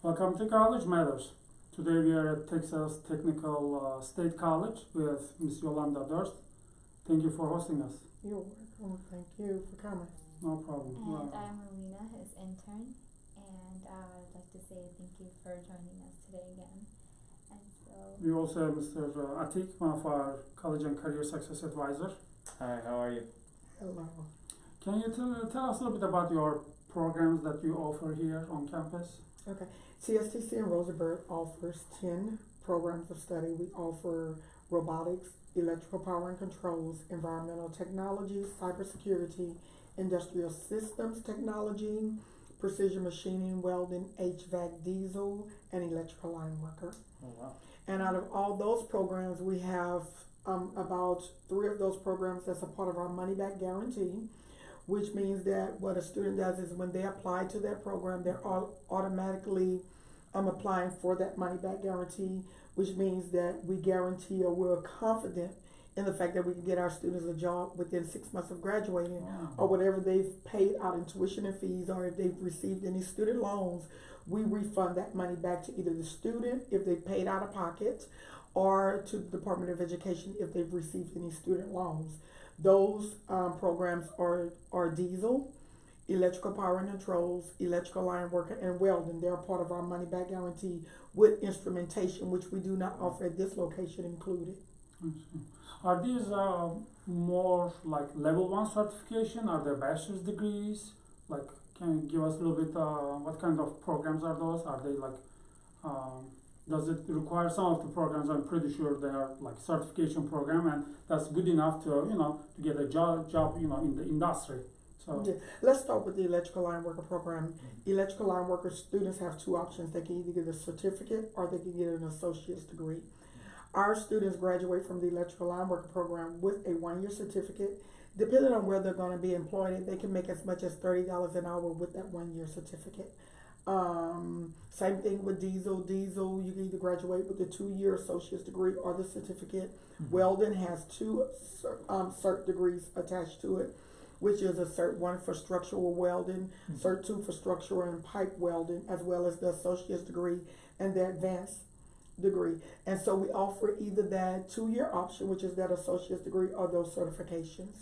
Welcome to College Matters. Today we are at Texas Technical State College with Miss Yolanda Durst. Thank you for hosting us. You're welcome. Thank you for coming. No problem. And I'm Rowena, his intern, and I'd like to say thank you for joining us today again. And so, We also have Mr. Atik, one of our College and Career Success Advisor. Hi, how are you? Hello. Can you tell us a little bit about your programs that you offer here on campus? Okay. CSTC in Rosenberg offers 10 programs of study. We offer robotics, electrical power and controls, environmental technology, cybersecurity, industrial systems technology, precision machining, welding, HVAC, diesel, and electrical line worker. Oh wow. And out of all those programs, we have about 3 of those programs that's a part of our money back guarantee, which means that what a student does is when they apply to that program, they're automatically applying for that money back guarantee, which means that we guarantee or we're confident in the fact that we can get our students a job within 6 months of graduating, or whatever they've paid out in tuition and fees, or if they've received any student loans, we refund that money back to either the student if they paid out of pocket, or to the Department of Education if they've received any student loans. Those programs are diesel, electrical power and controls, electrical line worker, and welding. They're a part of our money back guarantee with instrumentation, which we do not offer at this location included. Are these more like level 1 certification? Are they bachelor's degrees? Like, can you give us a little bit what kind of programs are those? Are they like does it require some of the programs? I'm pretty sure they are like certification program, and that's good enough to to get a job in the industry. So Yeah. Let's start with the electrical line worker program. Electrical line worker students have 2 options. They can either get a certificate or they can get an associate's degree. Our students graduate from the electrical line worker program with a 1-year certificate. Depending on where they're going to be employed, they can make as much as $30 an hour with that 1-year certificate. Same thing with diesel. Diesel, you can either graduate with a 2-year associate's degree or the certificate. Welding has 2 cert degrees attached to it, which is a Cert 1 for structural welding, Cert 2 for structural and pipe welding, as well as the associate's degree and the advanced degree. And so we offer either that 2-year option, which is that associate's degree, or those certifications.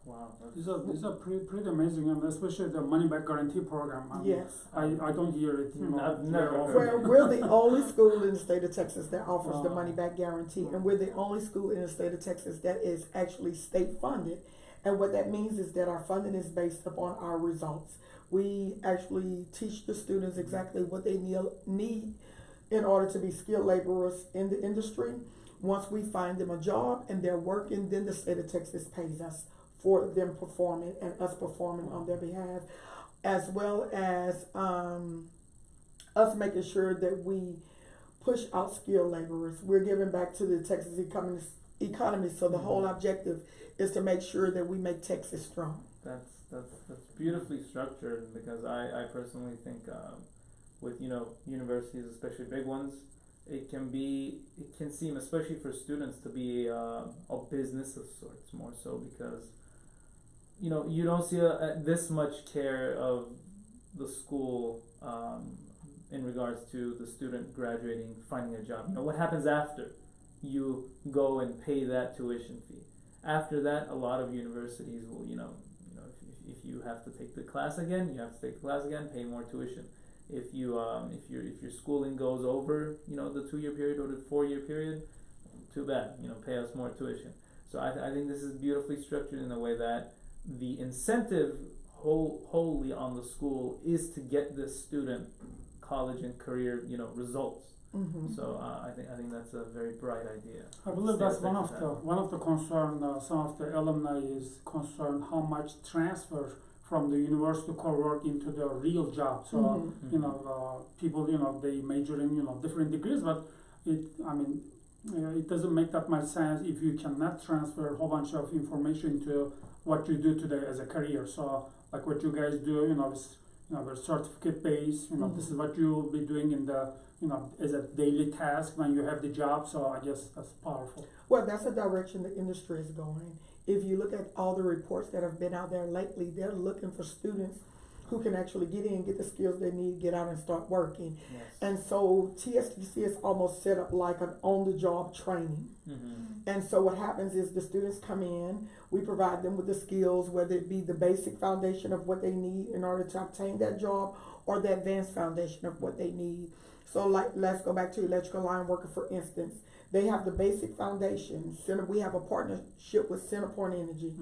Wow. these are pretty amazing, and especially the money back guarantee program. I mean, Yes. I don't hear it. I've never very heard often. Well, we're the only school in the state of Texas that offers the Wow. money back guarantee, and we're the only school in the state of Texas that is actually state funded. And what that means is that our funding is based upon our results. We actually teach the students exactly what they need in order to be skilled laborers in the industry. Once we find them a job and they're working, then the state of Texas pays us for them performing and us performing on their behalf, as well as us making sure that we push out skilled laborers. We're giving back to the Texas economy, so the whole objective is to make sure that we make Texas strong. That's beautifully structured, because I personally think with universities, especially big ones, it can seem, especially for students, to be a business of sorts, more so because you don't see this much care of the school in regards to the student graduating, finding a job. What happens after you go and pay that tuition fee? After that, a lot of universities will, if you have to take the class again, you have to take the class again, pay more tuition. If your schooling goes over, the 2-year period or the 4-year period, too bad, pay us more tuition. So I think this is beautifully structured in a way that the incentive wholly on the school is to get this student college and career, results. Mm-hmm. So I think that's a very bright idea. I believe that's one of the concern. Some of the alumni is concerned how much transfer from the university core work into the real job. So people they major in different degrees, but it doesn't make that much sense if you cannot transfer a whole bunch of information to what you do today as a career. So like what you guys do, is we're certificate based. This is what you will be doing in the as a daily task when you have the job. So I guess that's powerful. Well, that's the direction the industry is going. If you look at all the reports that have been out there lately, they're looking for students who can actually get in, get the skills they need, get out and start working. Yes. And so TSTC is almost set up like an on-the-job training. And so what happens is the students come in, we provide them with the skills, whether it be the basic foundation of what they need in order to obtain that job or the advanced foundation of what they need. So like, let's go back to electrical line worker, for instance. They have the basic foundation. We have a partnership with Centerpoint Energy.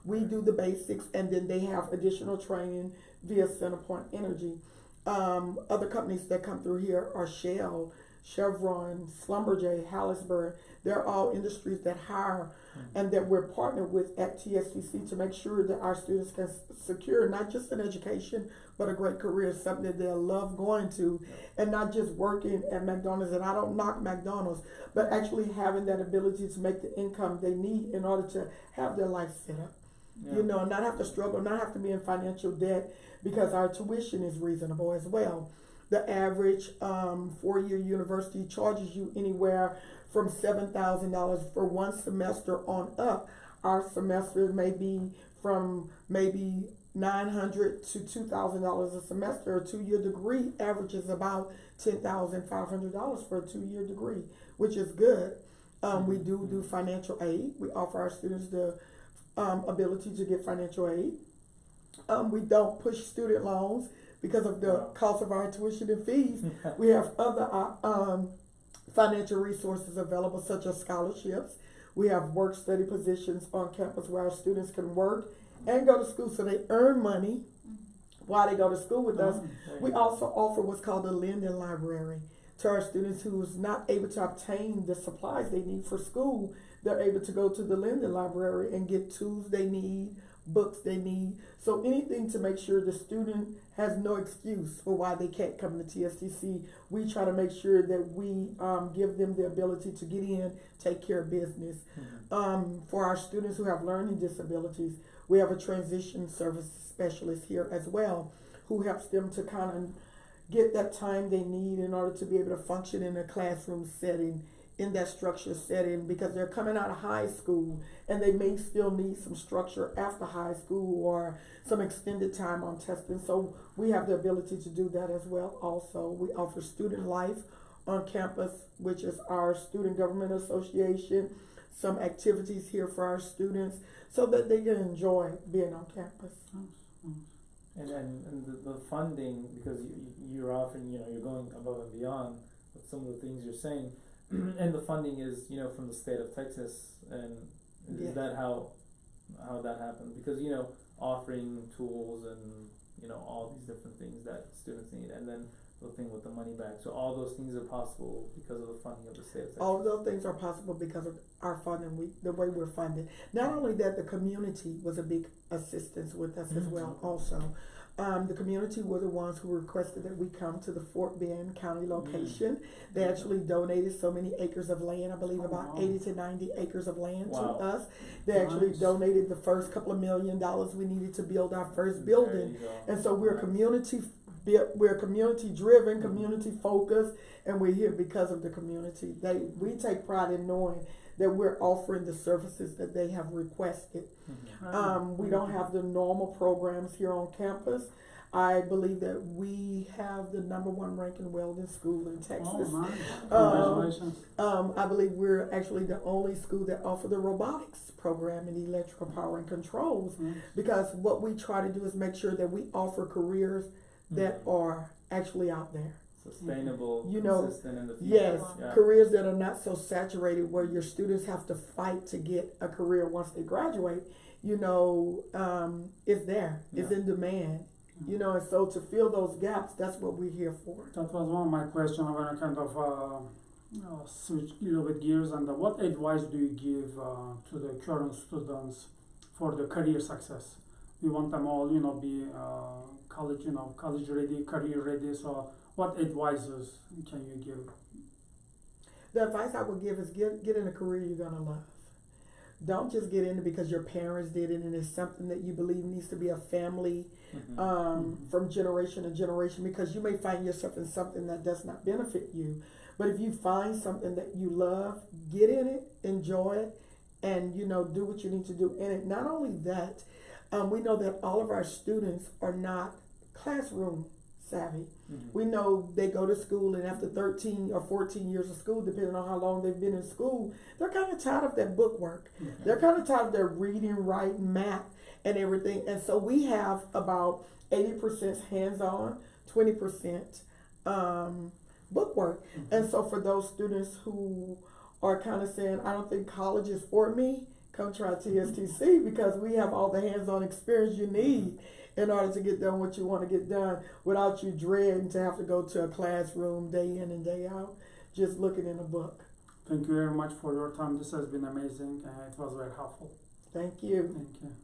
We do the basics, and then they have additional training via Centerpoint Energy. Other companies that come through here are Shell, Chevron, Schlumberger, Harrisburg. They're all industries that hire and that we're partnered with at TSTC to make sure that our students can secure not just an education, but a great career, something that they'll love going to, and not just working at McDonald's. And I don't knock McDonald's, but actually having that ability to make the income they need in order to have their life set up. You know, not have to struggle, not have to be in financial debt, because our tuition is reasonable as well. The average 4-year university charges you anywhere from $7,000 for one semester on up. Our semester may be from maybe $900 to $2,000 a semester. A 2-year degree averages about $10,500 for a 2-year degree, which is good. We do financial aid. We offer our students the ability to get financial aid. We don't push student loans because of the cost of our tuition and fees. We have other financial resources available, such as scholarships. We have work study positions on campus where our students can work and go to school, so they earn money while they go to school with us. We also offer what's called a lending library to our students who's not able to obtain the supplies they need for school. They're able to go to the lending library and get tools they need, books they need. So anything to make sure the student has no excuse for why they can't come to TSTC. We try to make sure that we give them the ability to get in, take care of business. For our students who have learning disabilities, we have a transition service specialist here as well, who helps them to kind of get that time they need in order to be able to function in a classroom setting, in that structured setting, because they're coming out of high school and they may still need some structure after high school or some extended time on testing. So we have the ability to do that as well. Also, we offer Student Life on campus, which is our student government association, some activities here for our students so that they can enjoy being on campus. And the funding, because you're often, you're going above and beyond with some of the things you're saying, and the funding is, from the state of Texas, and is that how that happens? Because, offering tools and, all these different things that students need, and then the thing with the money back. So all those things are possible because of the funding of the state of Texas. All of those things are possible because of our funding, the way we're funded. Not only that, the community was a big assistance with us as well also. The community were the ones who requested that we come to the Fort Bend County location. They actually donated so many acres of land, I believe about 80 to 90 acres of land to us. They actually donated the first couple of $1 million we needed to build our first building. And so we're community driven, community focused, and we're here because of the community. We take pride in knowing that we're offering the services that they have requested. We don't have the normal programs here on campus. I believe that we have the #1 ranking welding school in Texas. Oh, nice. Congratulations. I believe we're actually the only school that offer the robotics program in electrical power and controls, because what we try to do is make sure that we offer careers that are actually out there. Sustainable, consistent in the future. Yes, careers that are not so saturated where your students have to fight to get a career once they graduate. It's there. It's in demand. And so to fill those gaps, that's what we're here for. That was one of my questions. I want to kind of switch a little bit gears. And what advice do you give to the current students for the career success? We want them all, be college ready, career ready. So what advices can you give? The advice I would give is get in a career you're gonna love. Don't just get in it because your parents did it and it's something that you believe needs to be a family from generation to generation, because you may find yourself in something that does not benefit you. But if you find something that you love, get in it, enjoy it, and do what you need to do in it. Not only that, we know that all of our students are not classroom savvy. Mhm. We know they go to school, and after 13 or 14 years of school, depending on how long they've been in school, they're kind of tired of that book work. They're kind of tired of their reading, writing, math, and everything. And so we have about 80% hands-on, 20% book work. And so for those students who are kind of saying, I don't think college is for me, come try TSTC, because we have all the hands-on experience you need in order to get done what you want to get done without you dreading to have to go to a classroom day in and day out, just looking in a book. Thank you very much for your time. This has been amazing and it was very helpful. Thank you. Thank you.